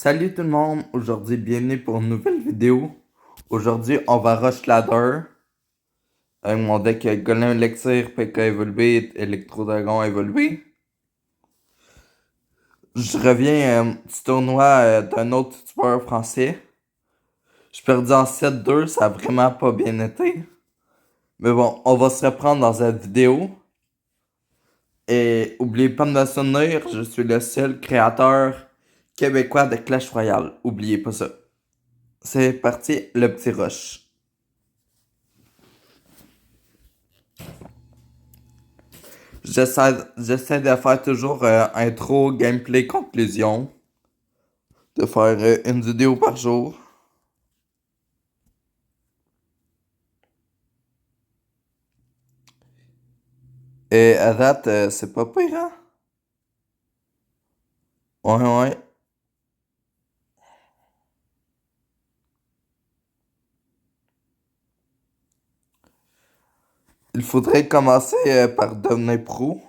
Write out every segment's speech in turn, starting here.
Salut tout le monde, aujourd'hui bienvenue pour une nouvelle vidéo. Aujourd'hui on va rush ladder avec mon deck Golem Elixir, P.K. évolué, Electro-Dragon évolué. Je reviens du tournoi d'un autre youtubeur français. Je perdu en 7-2, ça a vraiment pas bien été. Mais bon, on va se reprendre dans cette vidéo. Et oubliez pas de me soutenir, je suis le seul créateur québécois de Clash Royale. Oubliez pas ça. C'est parti, le petit rush. J'essaie de faire toujours intro, gameplay, conclusion. De faire une vidéo par jour. Et à date, c'est pas pire, hein? Ouais, ouais. Il faudrait commencer par devenir pro.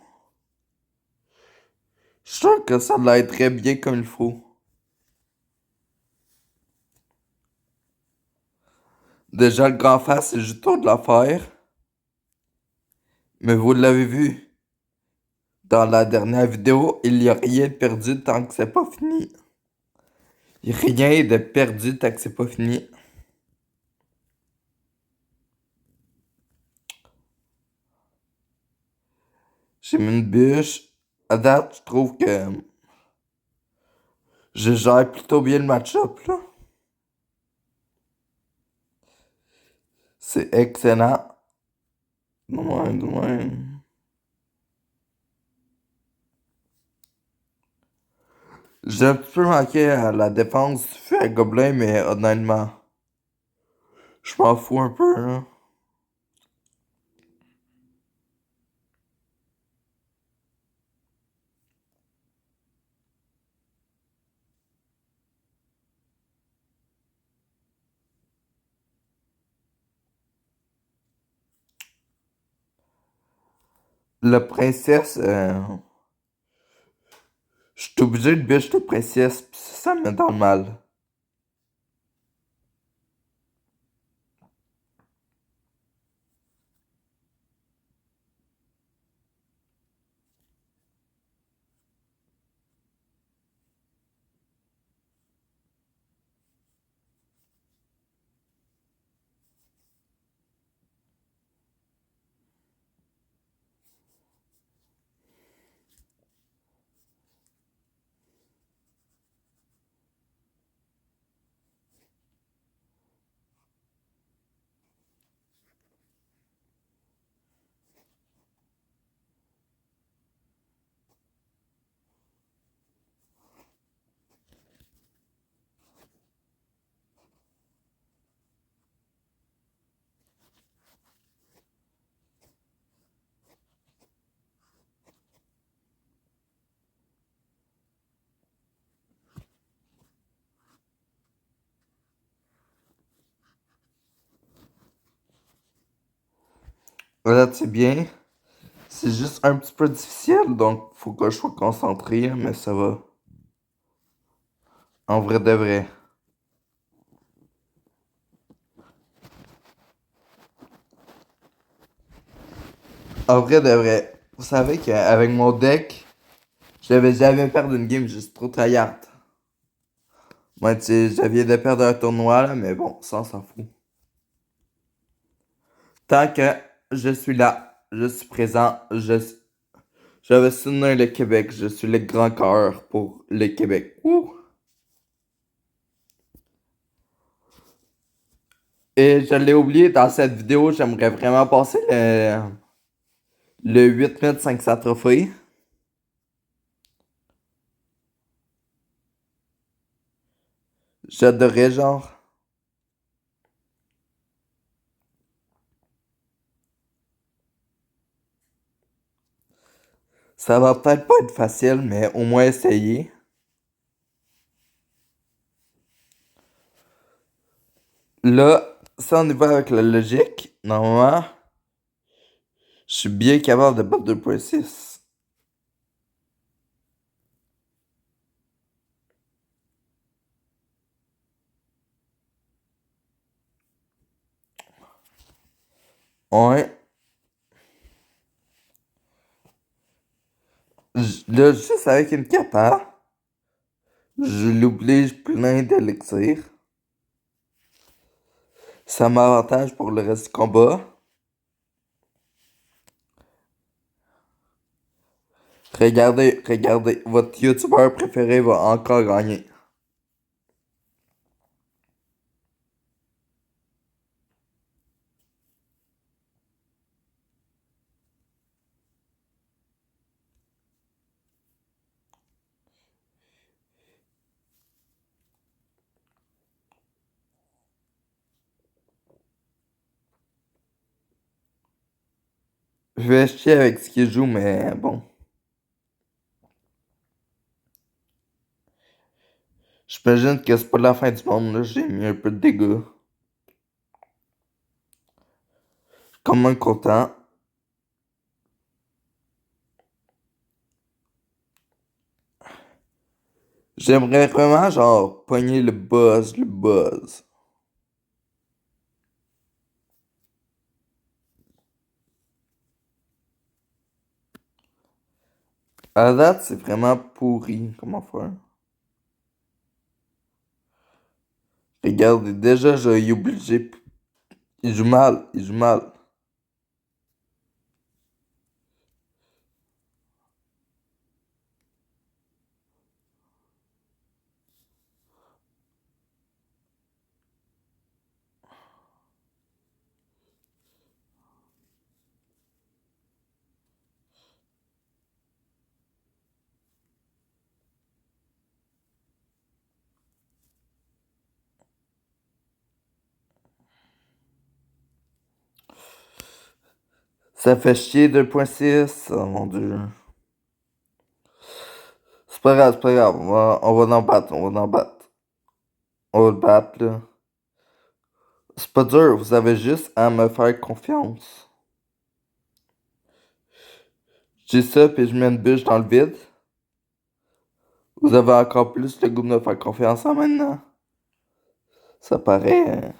Je suis sûr que ça l'aiderait bien comme il faut. Déjà, le grand face, c'est juste tout de l'affaire. Mais vous l'avez vu. Dans la dernière vidéo, il n'y a rien de perdu tant que c'est pas fini. Il n'y a rien de perdu tant que c'est pas fini. J'ai mis une bûche. À date, je trouve que je gère plutôt bien le match-up, là. C'est excellent. Ouais, ouais. J'ai un petit peu manqué à la défense du feu à Gobelin, mais honnêtement, je m'en fous un peu, hein. Le princesse, je suis obligé de bûcher le princesse, pis ça me met dans le mal. Voilà, c'est bien. C'est juste un petit peu difficile, donc faut que je sois concentré, mais ça va. En vrai de vrai. En vrai de vrai. Vous savez qu'avec mon deck, je n'avais jamais perdu une game juste trop tryhard. Moi, tu sais, je viens de perdre un tournoi, là, mais bon, ça, on s'en fout. Tant que je suis là, je suis présent, je vais soutenir le Québec, je suis le grand cœur pour le Québec. Ouh! Et je l'ai oublié dans cette vidéo, j'aimerais vraiment passer le 8500 trophées. J'adorais, genre. Ça va peut-être pas être facile, mais au moins essayer. Là, si on y va avec la logique, normalement, je suis bien capable de battre 2.6. Ouais. Là, juste avec une capa, je l'oblige plein d'élixir. Ça m'avantage pour le reste du combat. Regardez, regardez, votre youtubeur préféré va encore gagner. Je vais chier avec ce qu'il joue, mais bon. J'imagine que c'est pas la fin du monde, là. J'ai mis un peu de dégâts. Quand même content. J'aimerais vraiment, genre, pogner le buzz, le buzz. À date, c'est vraiment pourri. Comment faire? Regardez, déjà, j'ai obligé. Il joue mal, il joue mal. Ça fait chier 2.6. Oh mon dieu. C'est pas grave, c'est pas grave. On va en battre, on va en battre. On va le battre, là. C'est pas dur, vous avez juste à me faire confiance. Je dis ça, puis je mets une bûche dans le vide. Vous avez encore plus le goût de me faire confiance en maintenant. Ça paraît, hein.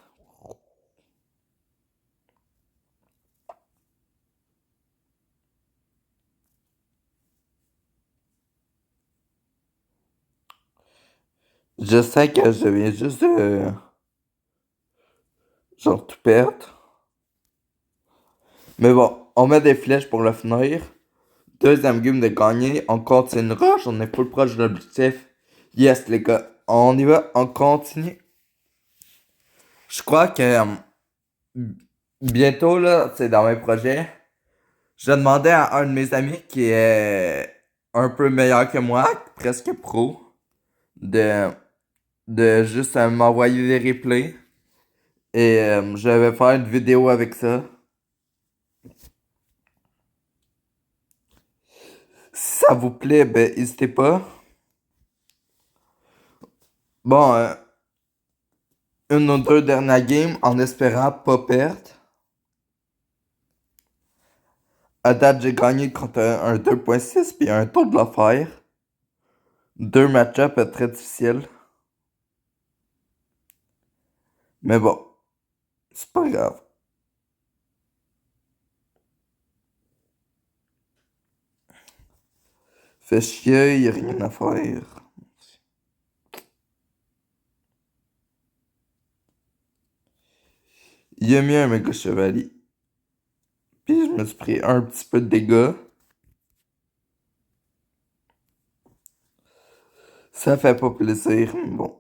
Je sais que je viens juste de, genre, tout perdre. Mais bon, on met des flèches pour le finir. Deuxième game de gagner. On continuera. On est plus proche de l'objectif. Yes, les gars. On y va. On continue. Je crois que bientôt, là, c'est dans mes projets. Je demandais à un de mes amis qui est un peu meilleur que moi, presque pro, de, de juste m'envoyer des replays. Et je vais faire une vidéo avec ça. Si ça vous plaît, ben n'hésitez pas. Bon, une ou deux dernières games en espérant pas perdre. À date, j'ai gagné contre un 2.6 puis un tour de l'affaire. Deux match-ups très difficiles. Mais bon, c'est pas grave. Fait chier, y a rien à faire. Il a mis un méga chevalier. Puis je me suis pris un petit peu de dégâts. Ça fait pas plaisir, mais bon.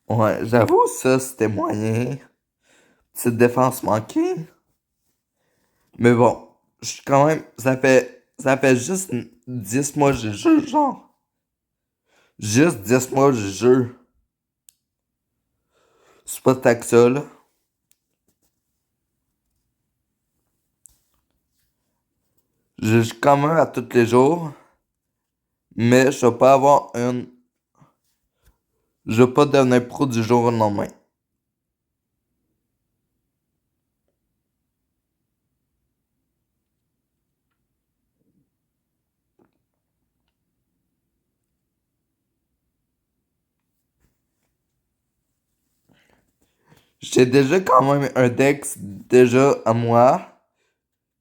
Ouais, j'avoue, ça, c'était moyen. Petite défense manquée. Mais bon, je suis quand même. Ça fait juste 10 mois que je joue, genre. Juste 10 mois que je joue. C'est pas tant que ça, là. Je joue quand même à tous les jours, mais je vais pas avoir une. Je vais pas devenir pro du jour au lendemain. J'ai déjà quand même un Dex déjà à moi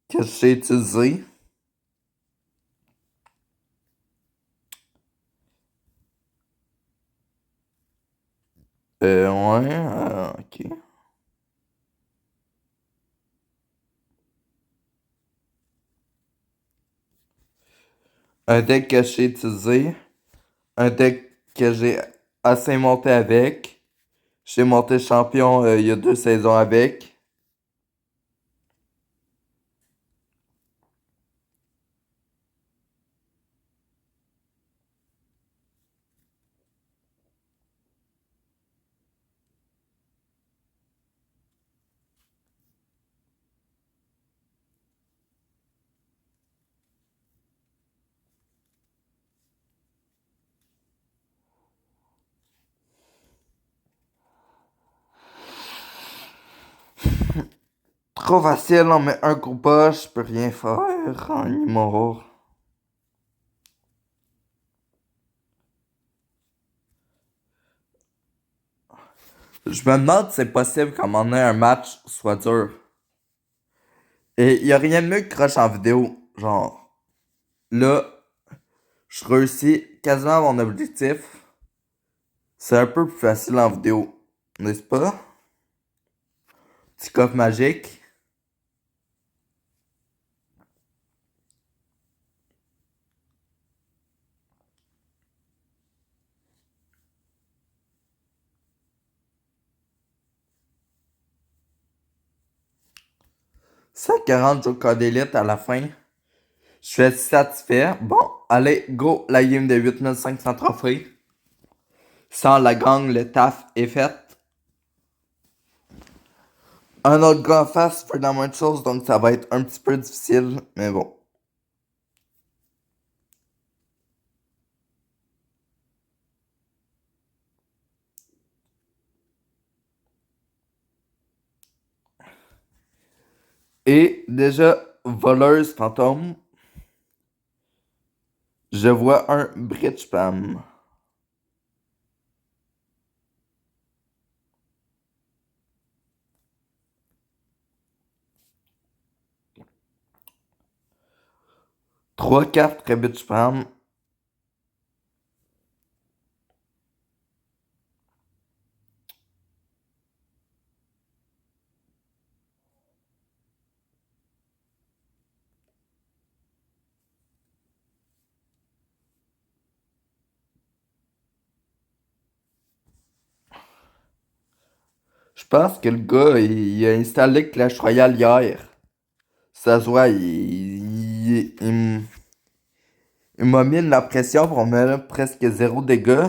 que j'ai utilisé. Ouais, ok. Un deck que j'ai utilisé. Un deck que j'ai assez monté avec. J'ai monté champion il y a 2 saisons avec. Trop facile, on met un coup pas, je peux rien faire en immoral. Je me demande si c'est possible qu'à un moment donné, un match soit dur. Et y a rien de mieux que crush en vidéo. Genre, là, je réussis quasiment mon objectif. C'est un peu plus facile en vidéo, n'est-ce pas? Petit coffre magique. 140 Joker d'élite à la fin. Je suis satisfait. Bon, allez, go, la game de 8500 trophées. Sans la gang, le taf est fait. Un autre gars en face fait la même chose, donc ça va être un petit peu difficile, mais bon. Et déjà, voleuse fantôme, je vois un bridge spam. Trois cartes bridge spam. Je pense que le gars, il a installé Clash Royale hier. Ça se voit, il m'a mis de la pression pour me mettre presque zéro dégâts.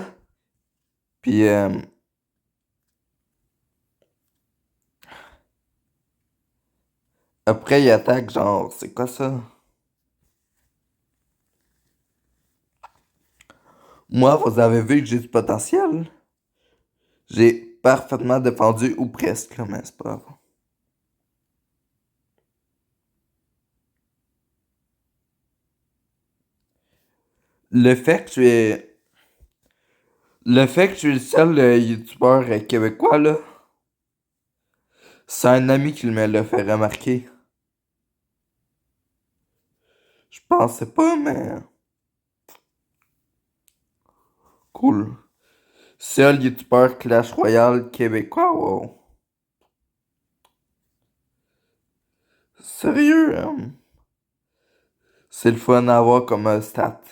Puis après, il attaque genre, c'est quoi ça? Moi, vous avez vu que j'ai du potentiel. J'ai parfaitement défendu, ou presque, là, mais c'est pas grave. Le fait que tu es... Le fait que tu es le seul youtubeur québécois, là, c'est un ami qui me l'a fait remarquer. Je pensais pas, mais cool. Seul youtubeur Clash Royale québécois, wow. Sérieux, hein? C'est le fun à avoir comme stat.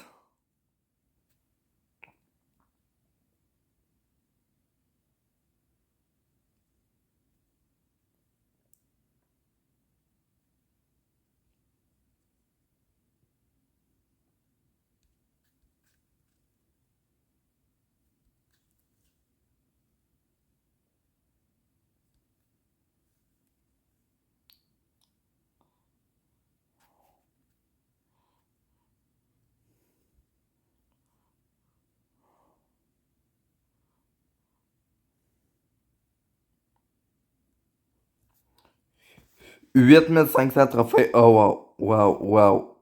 8500 trophées. Oh wow, wow, wow.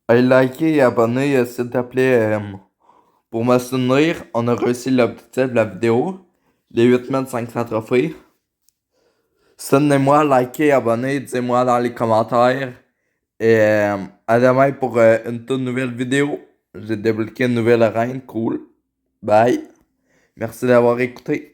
Hey, likez et abonnez s'il te plaît. Pour me soutenir, on a réussi l'objectif de la vidéo. Les 8500 trophées. Soutenez-moi, likez, abonnez, dites-moi dans les commentaires. Et à demain pour une toute nouvelle vidéo. J'ai débloqué une nouvelle arène, cool. Bye. Merci d'avoir écouté.